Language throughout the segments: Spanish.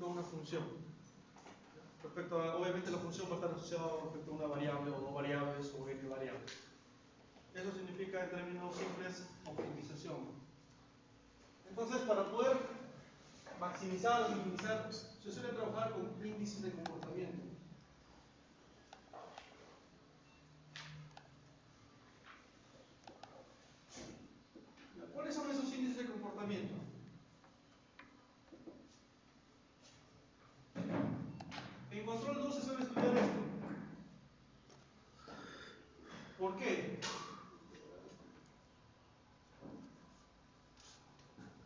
respecto a una función. Obviamente la función va a estar asociada respecto a una variable o dos variables o n variables. Eso significa en términos simples optimización. Entonces, para poder maximizar o minimizar, se suele trabajar con índices de comportamiento. ¿Cuáles son esos índices de comportamiento? En control 2 se suele estudiar esto. ¿Por qué?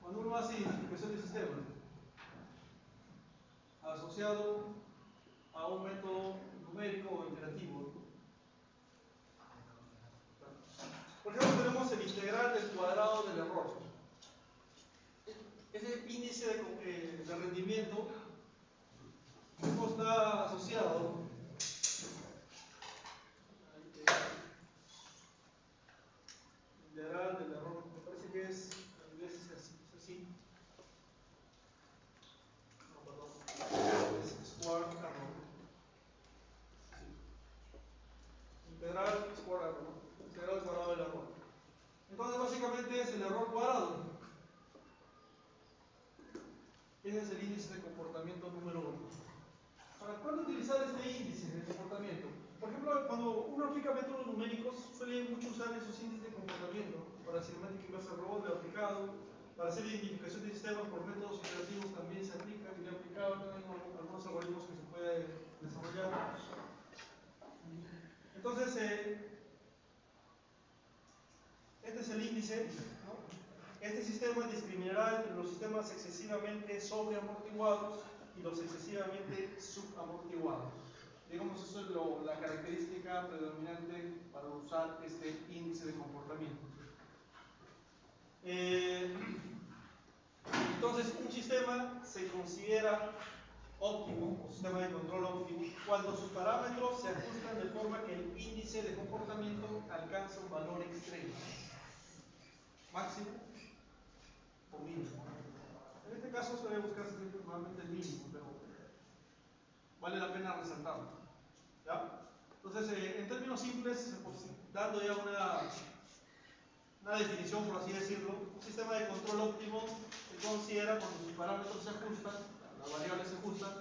Cuando uno hace identificación de sistema asociado a un método numérico o iterativo. Por ejemplo, tenemos el integral del cuadrado del error. Ese índice de rendimiento está asociado integral del error, me parece que es, en inglés es así. No, perdón. Es square error. Integral square error, ¿no? Integral cuadrado del error. Entonces, básicamente es el error cuadrado. Ese es el índice de comportamiento número 1. Ahora, ¿cuándo utilizar este índice de comportamiento? Por ejemplo, cuando uno aplica métodos numéricos, suele mucho usar esos índices de comportamiento. Para cinemática inversa robot lo he aplicado. Para hacer identificación de sistemas por métodos iterativos también se aplica. Y lo he aplicado también algunos algoritmos que se puede desarrollar. Entonces, este es el índice, ¿no? Este sistema discriminará entre los sistemas excesivamente sobreamortiguados y los excesivamente subamortiguados. Digamos, eso es la característica predominante para usar este índice de comportamiento. Entonces, un sistema se considera óptimo, o sistema de control óptimo, cuando sus parámetros se ajustan de forma que el índice de comportamiento alcanza un valor extremo, máximo o mínimo. En este caso se debe buscar normalmente el mínimo, pero vale la pena resaltarlo. ¿Ya? Entonces, en términos simples, pues, dando ya una definición, por así decirlo, un sistema de control óptimo se considera cuando sus parámetros se ajustan, las variables se ajustan,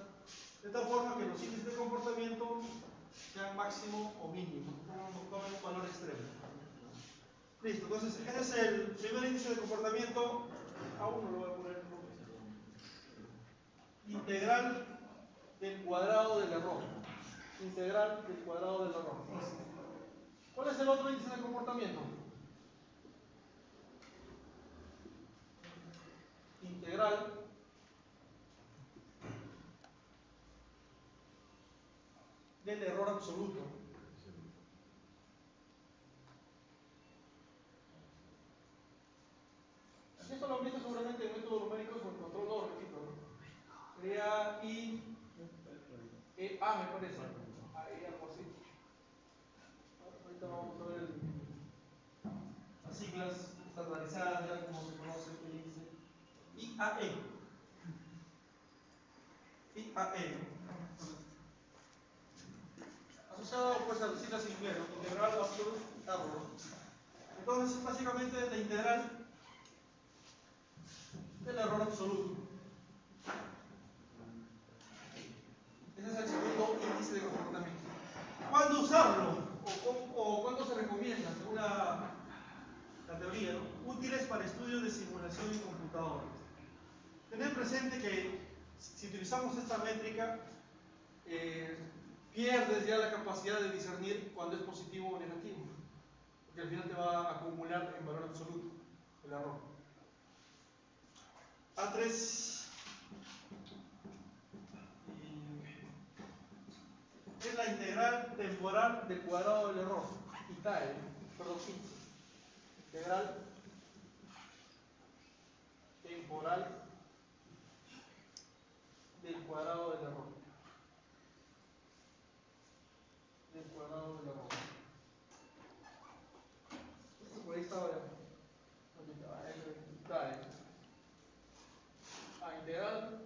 de tal forma que los índices de comportamiento sean máximo o mínimo, no tomen un valor extremo. Listo, entonces ese es el primer índice de comportamiento. Aún no lo voy a poner. Integral del cuadrado del error. Integral del cuadrado del error. ¿Cuál es el otro índice de comportamiento? Integral del error absoluto. Esto lo han visto seguramente en métodos numéricos o en control 2, repito, ¿no? Sería I, A, me parece. Ahí algo así. Ahorita vamos a ver las siglas estandarizadas, ya como se conoce el índice. IAE. IAE. Asociado pues a las siglas en inglés, ¿no? Integral absolute error. Entonces, básicamente es la integral del error absoluto. Ese es el segundo índice de comportamiento. ¿Cuándo usarlo? ¿O cuándo se recomienda? Según la teoría, ¿no? Útiles para estudios de simulación en computadora. Tener presente que si utilizamos esta métrica, pierdes ya la capacidad de discernir cuando es positivo o negativo, porque al final te va a acumular en valor absoluto el error. A3 es la integral temporal del cuadrado del error. ITAE, perdón, integral temporal del cuadrado del error. Del cuadrado del error. Esto por ahí estaba ya. ITAE. Integral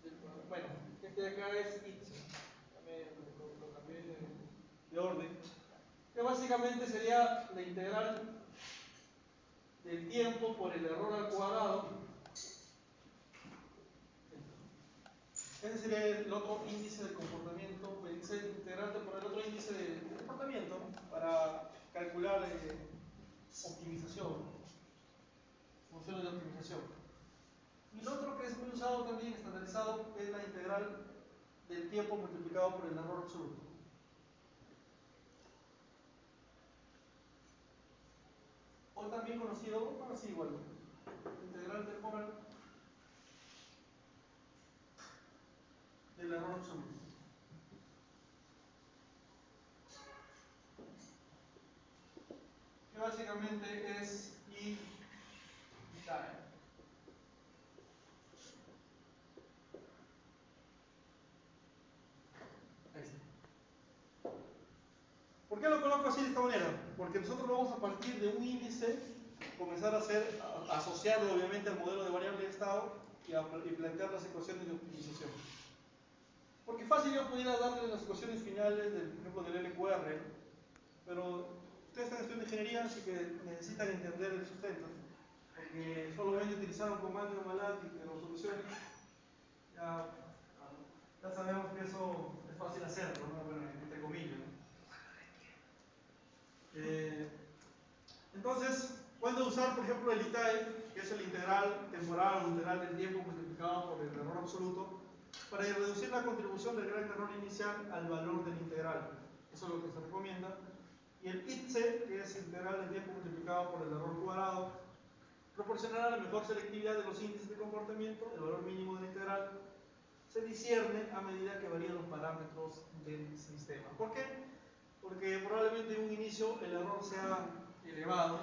del cuadrado. bueno, este de acá es ITSE, también lo cambié de orden, que básicamente sería la integral del tiempo por el error al cuadrado. Ese sería el otro índice de comportamiento, el índice integrante por el otro índice de comportamiento, ¿no? Para calcular optimización, funciones de optimización. Y el otro que es muy usado también, estandarizado, es la integral del tiempo multiplicado por el error absoluto. O también conocido, bueno, así igual, integral temporal del error absoluto. Que básicamente es I time. Ahí está. ¿Por qué lo coloco así de esta manera? Porque nosotros vamos a partir de un índice, comenzar a asociarlo obviamente al modelo de variable de estado y plantear las ecuaciones de optimización. Porque fácil yo pudiera darle las ecuaciones finales, por ejemplo, del LQR, pero ustedes están estudiando ingeniería, así que necesitan entender el sustento. Porque solamente utilizar un comando de MATLAB y que lo solucione, ya sabemos que eso es fácil hacerlo, ¿no? Bueno, entre comillas, ¿no? Entonces, puedo usar, por ejemplo, el ITAE, que es el integral temporal o integral del tiempo multiplicado por el error absoluto, para reducir la contribución del gran error inicial al valor del integral. Eso es lo que se recomienda. Y el ITSE, que es integral del tiempo multiplicado por el error cuadrado, proporcionará la mejor selectividad de los índices de comportamiento. El valor mínimo del integral se discierne a medida que varían los parámetros del sistema. ¿Por qué? Porque probablemente en un inicio el error sea elevado,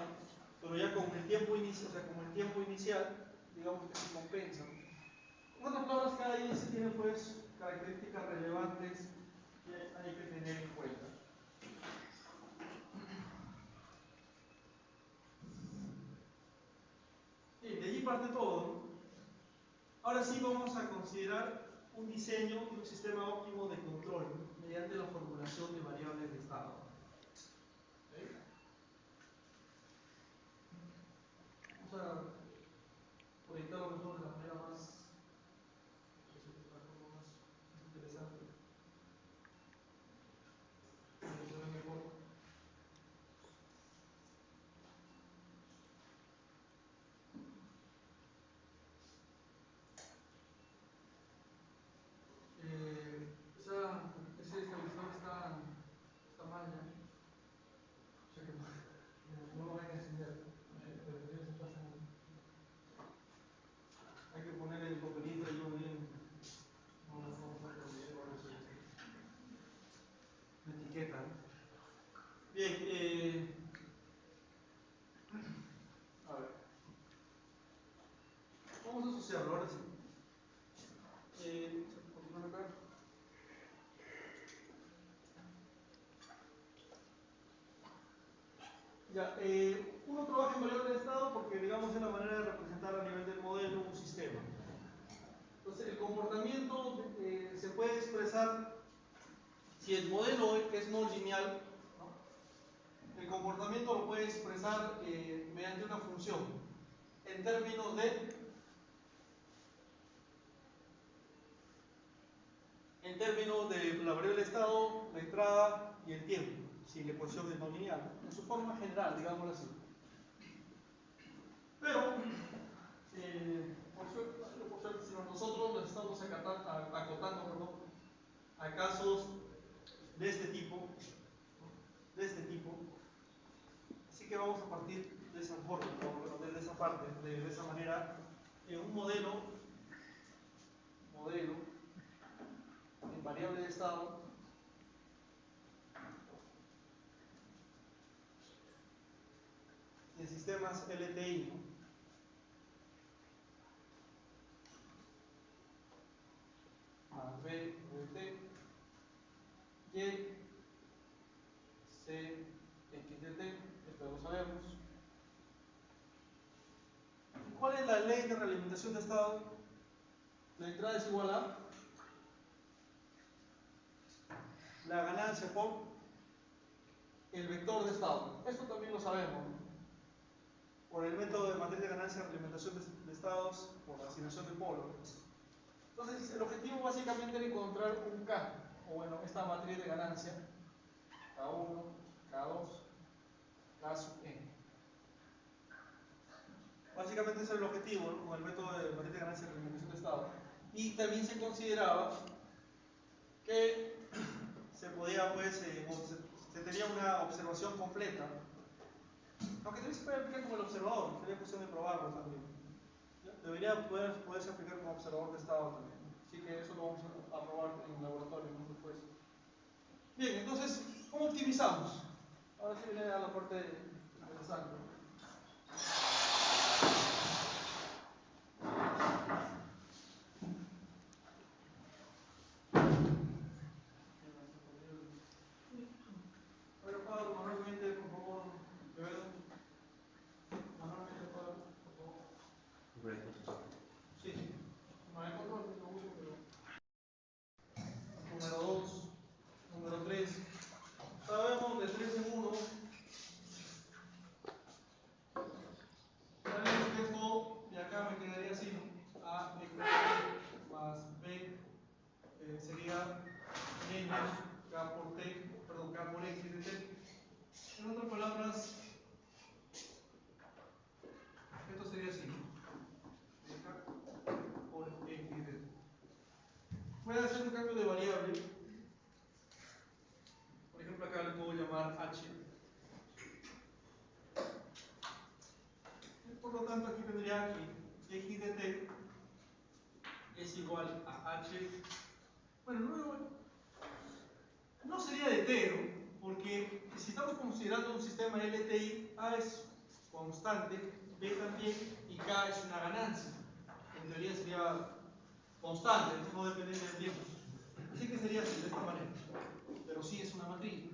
pero ya con el tiempo inicial, o sea, con el tiempo inicial, digamos que se compensa. En otras palabras, cada índice tiene pues características relevantes que hay que tener en cuenta. Bien, de allí parte todo, ¿no? Ahora sí vamos a considerar un diseño de un sistema óptimo de control mediante la formulación de variables de estado. ¿Okay? Vamos a proyectarlo mejor de la manera más interesante. Se ve mejor. Ese estabilizador está mal ya. O sea que no lo van a encender. Hay que poner el papelito y uno bien. Una etiqueta. Bien, a ver. Vamos a asociarlo ahora sí. Continuar acá. Ya, uno trabaja en variable de estado porque, digamos, es la manera de representar a nivel del modelo un sistema. Entonces, el comportamiento se puede expresar, si el modelo es no lineal, ¿no? El comportamiento lo puede expresar mediante una función en términos de la variable de estado, la entrada y el tiempo, si la ecuación es no lineal, ¿no? En su forma general, digámoslo así. Pero, por suerte, si nosotros nos estamos acotando a casos de este tipo, así que vamos a partir de esa forma, ¿no? De esa parte, de esa manera, un modelo en variable de estado en sistemas LTI, ¿no? B, T, Y, C, X de T, esto lo sabemos. ¿Cuál es la ley de realimentación de estado? La entrada es igual a la ganancia por el vector de estado. Esto también lo sabemos, ¿no? Por el método de matriz de ganancia, representación de estados por la asignación de polo. Entonces, el objetivo básicamente era encontrar un K, o bueno, esta matriz de ganancia, K1, K2, K sub n. Básicamente ese es el objetivo, ¿no? Con el método de matriz de ganancia, representación de estado. Y también se consideraba que se podía, pues, se tenía una observación completa, aunque también se puede aplicar como el observador, sería cuestión de probarlo también. ¿Ya? Debería poderse aplicar como observador de estado también, así que eso lo vamos a probar en el laboratorio después. Bien, entonces, ¿cómo optimizamos? Ahora sí viene a la parte interesante. Bueno, Pablo, manualmente, por favor, manualmente, Pablo, por favor. Sí, no hay control, lo uso, pero. Número 2, número 3. Sabemos de 3 en 1. Sabemos que esto de acá me quedaría así, ¿no? A x más b sería n k por t, perdón, k por x de t. En otras palabras, esto sería así, ¿no? K por x de t. Voy a hacer un cambio de variable. Por ejemplo, acá le puedo llamar h. Por lo tanto, aquí tendría que x de t es igual a h. Bueno, no sería de t, ¿no? Porque si estamos considerando un sistema LTI, A es constante, B también, y K es una ganancia. En teoría sería constante, no dependiente del tiempo. Así que sería así, de esta manera. Pero sí es una matriz.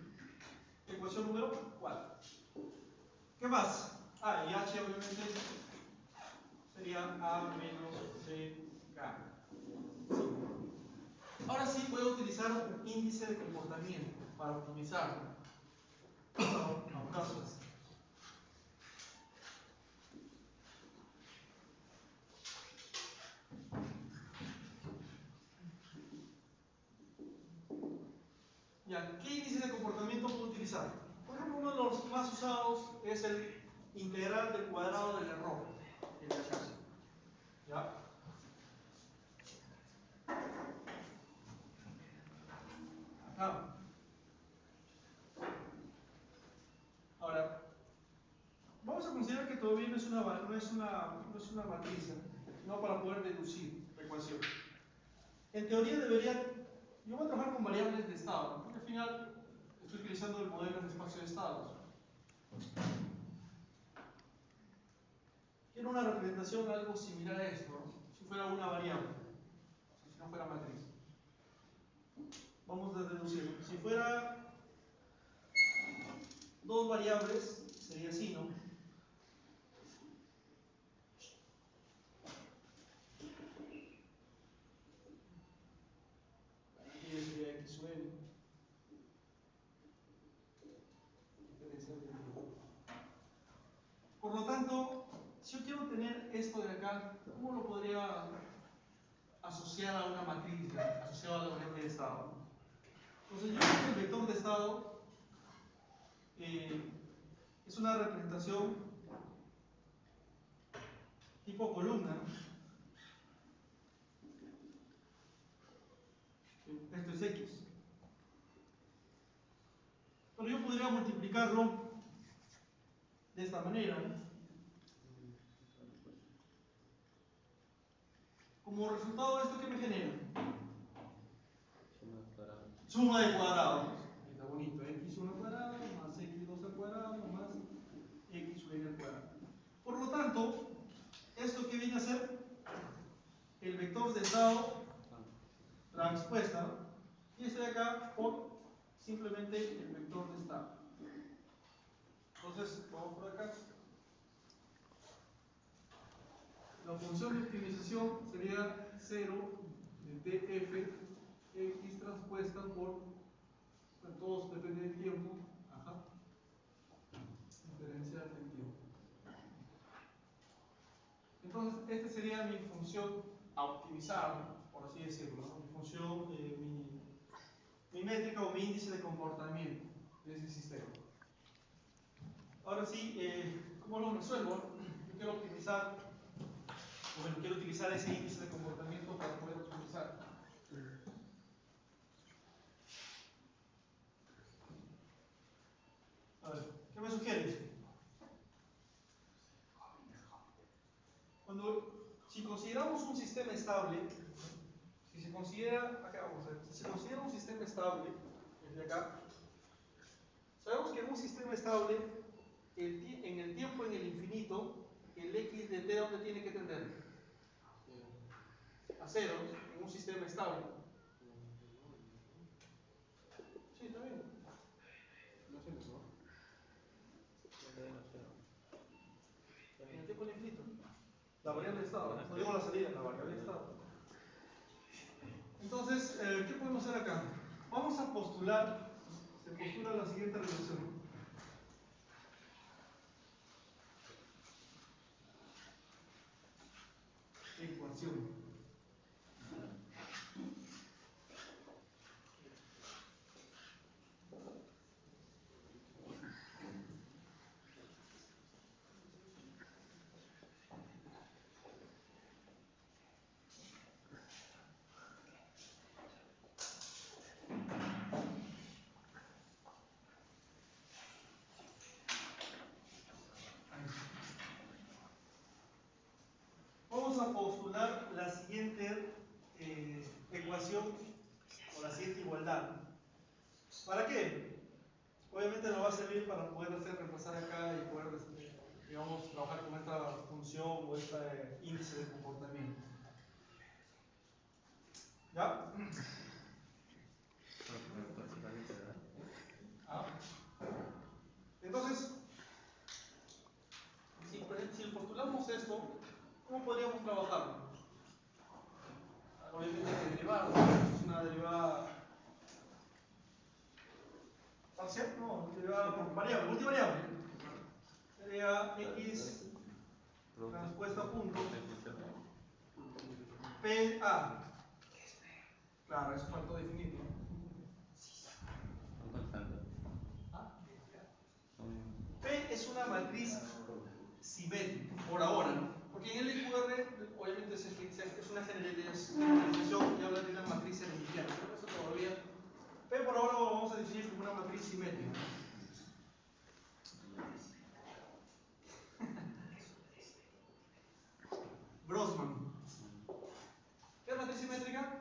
Ecuación número 4. ¿Qué más? Ah, y H obviamente sería A menos BK. Sí. Ahora sí puedo utilizar un índice de comportamiento para optimizarlo. Aplausos. Ya, ¿qué índice de comportamiento puedo utilizar? Por ejemplo, uno de los más usados es el integral del cuadrado del error, el de acá. ¿Ya? Acá. Ahora, vamos a considerar que todavía no es una matriz, no para poder deducir la ecuación. En teoría yo voy a trabajar con variables de estado, ¿no? Porque al final estoy utilizando el modelo de espacio de estados. Quiero una representación algo similar a esto, ¿no? Si fuera una variable, si no fuera matriz. Vamos a deducir. Si fuera dos variables, sería así, ¿no? Aquí sería x sub n. Por lo tanto, si yo quiero tener esto de acá, ¿cómo lo podría asociar a una matriz, asociado a la variable de estado? Entonces, yo creo que el vector de estado es una representación tipo columna, ¿no? Esto es x. Pero yo podría multiplicarlo de esta manera, ¿no? Como resultado de esto, ¿qué me genera? Suma de cuadrados. Está bonito. X1 al cuadrado más x2 al cuadrado más x sub n al cuadrado. Por lo tanto, ¿esto qué viene a ser? El vector de estado transpuesta, ¿no? Y este de acá por simplemente el vector de estado. Entonces, vamos por acá. La función de optimización sería 0 de df x transpuesta por Todos depende del tiempo. Ajá. Diferencial del tiempo. Entonces, esta sería mi función a optimizar, por así decirlo, ¿no? Mi función, mi métrica o mi índice de comportamiento de ese sistema. Ahora sí, ¿cómo lo resuelvo? Yo quiero optimizar, o bueno, quiero utilizar ese índice de comportamiento para poder optimizar. A ver, ¿qué me sugieres? Si consideramos un sistema estable, si se considera, acá vamos a ver, si se considera un sistema estable, desde acá, sabemos que en un sistema estable, en el tiempo, en el infinito, el x de t, ¿dónde tiene que tender? A cero, en un sistema estable. Sí, está bien. No sé, ¿no? En el tiempo del infinito. La variable de estado, no digo la salida, la variable de estado. Entonces, ¿qué podemos hacer acá? Vamos a postular, se postula la siguiente relación. Ecuación. Vamos a postular la siguiente ecuación o la siguiente igualdad. ¿Para qué? Obviamente nos va a servir para poder hacer reemplazar acá y poder, digamos, trabajar con esta función o este índice de comportamiento. ¿Ya? Entonces, si postulamos esto, ¿cómo podríamos trabajarlo? Obviamente hay que derivar, es una derivada parcial, no, derivada variable, multivariable. Sería x transpuesta a punto PA. Claro, eso faltó definir, ¿no? P es una matriz simétrica, por ahora, ¿no? Porque en el IQR, obviamente, es una generalización que habla de una matriz hermitiana, ¿no? Eso todavía. P por ahora lo vamos a definir como una matriz simétrica. Grossman. ¿Qué es matriz simétrica?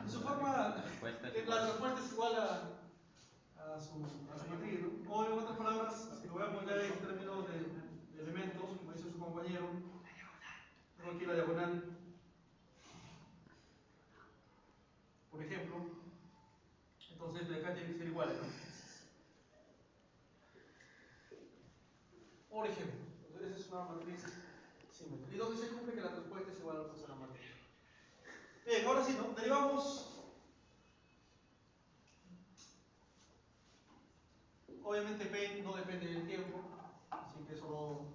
Su forma, la respuesta es igual a su matriz, ¿no? O en otras palabras, si lo voy a poner en términos de elementos, como dice su compañero, tengo aquí la diagonal, por ejemplo, entonces de acá tiene que ser igual, ¿no? Por ejemplo, entonces esa es una matriz simétrica. ¿Y dónde se cumple que la respuesta es igual a la matriz? Bien, ahora sí, ¿no? Derivamos. Obviamente P no depende del tiempo, así que solo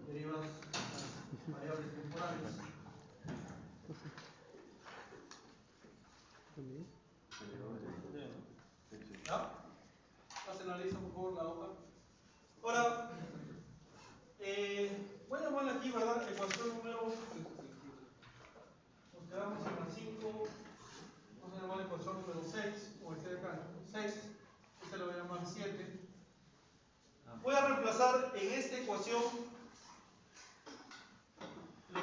derivas las variables temporales. ¿Ya? Pasen la lista, por favor, la hoja. Ahora, voy a llamarle aquí, ¿verdad? Ecuación número. Nos quedamos en la 5. Vamos a llamar ecuación número 6, o este de acá, 6. Este lo voy a llamar 7. Voy a reemplazar en esta ecuación la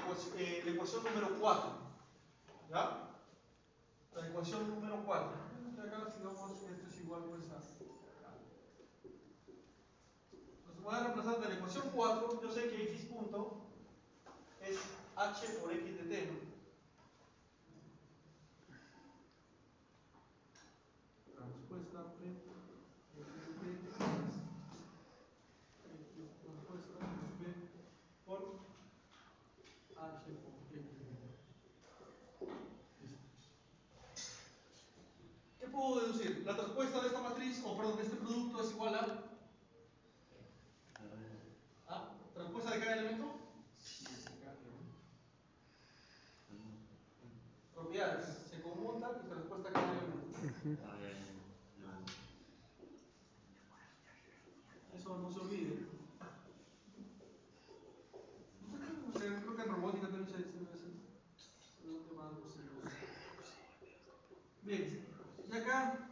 ecuación número 4. ¿Ya? La ecuación número 4. De acá, digamos, esto es igual pues a. Entonces voy a reemplazar de la ecuación 4. Yo sé que x punto es h por x de t, ¿no? La respuesta P x de t es respuesta P por h por x de t. decir, la respuesta de esta matriz, o perdón, de este producto es igual a respuesta de cada elemento. Propiedades, se conmutan y se respuesta a cada elemento. Eso no se olvide. Creo que en robótica también se bien, y acá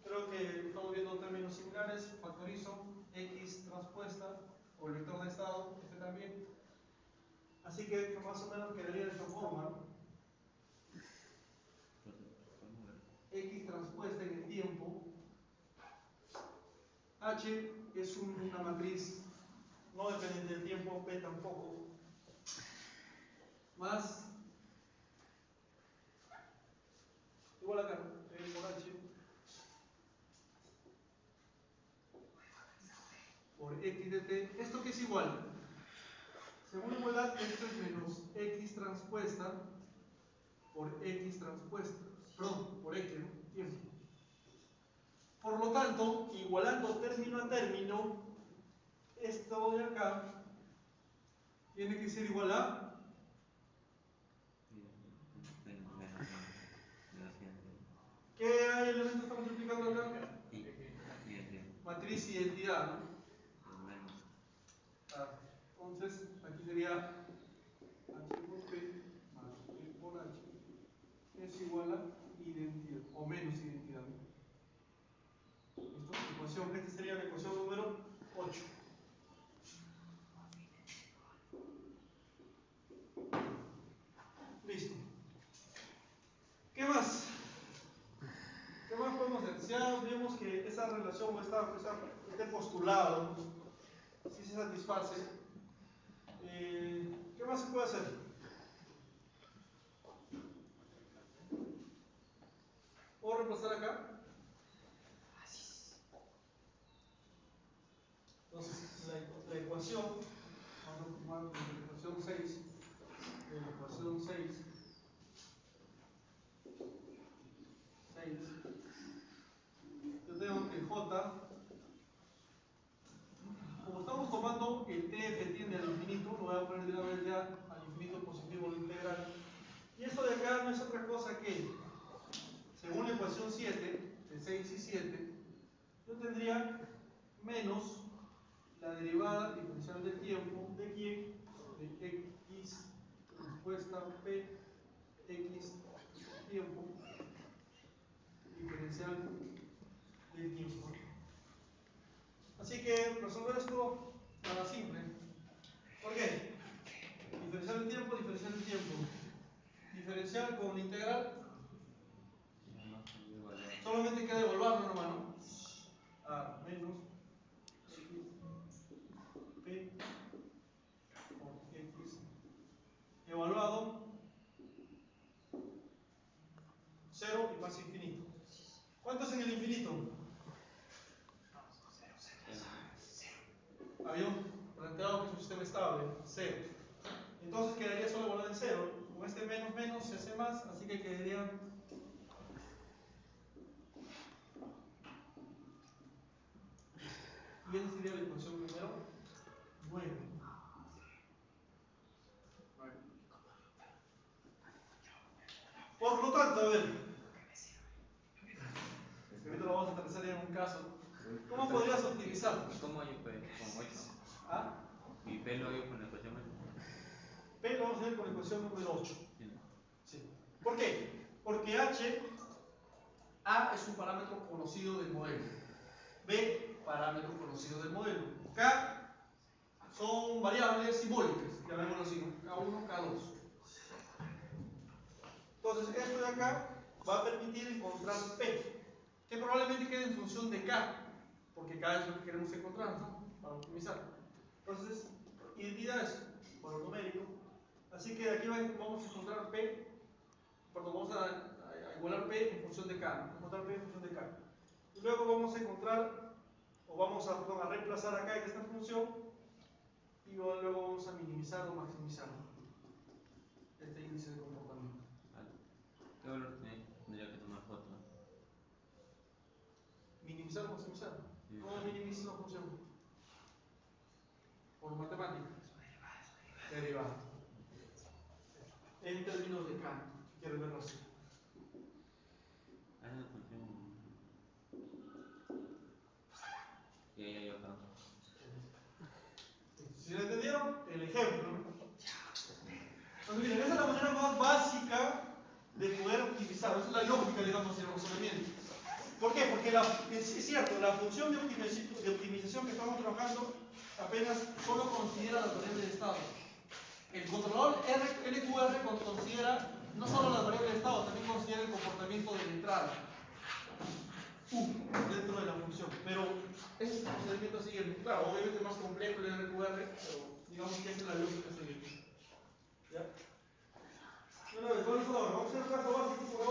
creo que estamos viendo términos similares. Factorizo x transpuesta o el vector de estado, este también. Así que más o menos quedaría de esta forma. X transpuesta en el tiempo. H es una matriz no dependiente del tiempo, P tampoco. Más igual acá, P por H por X de T. ¿Esto qué es igual? Según la igualdad, esto es menos X transpuesta por X transpuesta. Perdón, por X, ¿no? Tiempo. Por lo tanto, igualando término a término, esto de acá tiene que ser igual a ¿qué elemento estamos multiplicando acá? Matriz y identidad, ¿no? Entonces, aquí sería H por P más P por H es igual a identidad, o menos identidad. ¿Listo? Ecuación, esta sería la ecuación número 8. Listo. ¿Qué más? ¿Qué más podemos hacer? Ya vimos que esa relación o este postulado si se satisface. ¿Qué más se puede hacer? ¿Puedo reemplazar acá? Entonces, la ecuación, vamos a tomar la ecuación 6, la ecuación 6, yo tengo que J, como estamos tomando el TF tiende al infinito, lo voy a poner de una vez ya al infinito positivo lo integral. Y esto de acá no es otra cosa que, según la ecuación 7, de 6 y 7, yo tendría menos la derivada diferencial del tiempo de quién, de x respuesta p x tiempo diferencial del tiempo. Así que resolver esto nada simple. ¿Por qué? Diferencial del tiempo, diferencial del tiempo. Diferencial con integral. Solamente queda evaluarlo, hermano. A menos x p por x evaluado 0 y más infinito. ¿Cuánto es en el infinito? Habíamos planteado que es un sistema estable, 0. Entonces quedaría solo evaluado en 0. Con este menos menos se hace más, así que quedaría y esa sería la ecuación número 9. Por lo tanto, a ver, ahorita lo vamos a aterrizar en un caso. ¿Cómo podrías optimizar? ¿Cómo hay P? ¿Con 8? ¿Ah? ¿Y P lo hay con la ecuación 8? P lo vamos a hacer con la ecuación número 8. Sí. ¿Por qué? Porque A es un parámetro conocido del modelo. B, parámetro conocido del modelo. K son variables simbólicas, llamémoslo así, K1, K2. Entonces, esto de acá va a permitir encontrar P, que probablemente quede en función de K, porque K es lo que queremos encontrar, ¿no? Para optimizar. Entonces, identidades, valor numérico. Así que de aquí vamos a encontrar P, perdón, vamos a igualar P en función de K, encontrar P en función de K. Y luego vamos a encontrar, o vamos a reemplazar acá en esta función, y luego vamos a minimizar o maximizar este índice de comportamiento. ¿Qué valor tendría que tomar J? manera más básica de poder optimizar. Esa es la lógica, digamos, del razonamiento. ¿Por qué? Porque es cierto, la función de optimización que estamos trabajando apenas solo considera las variables de estado. El controlador LQR considera no solo las variables de estado, también considera el comportamiento de la entrada dentro de la función. Pero ese es el procedimiento a seguir. Claro, obviamente es más complejo el LQR, pero digamos que esa es la lógica a seguir. ¿Ya? Bueno, vamos a hacer un caso básico por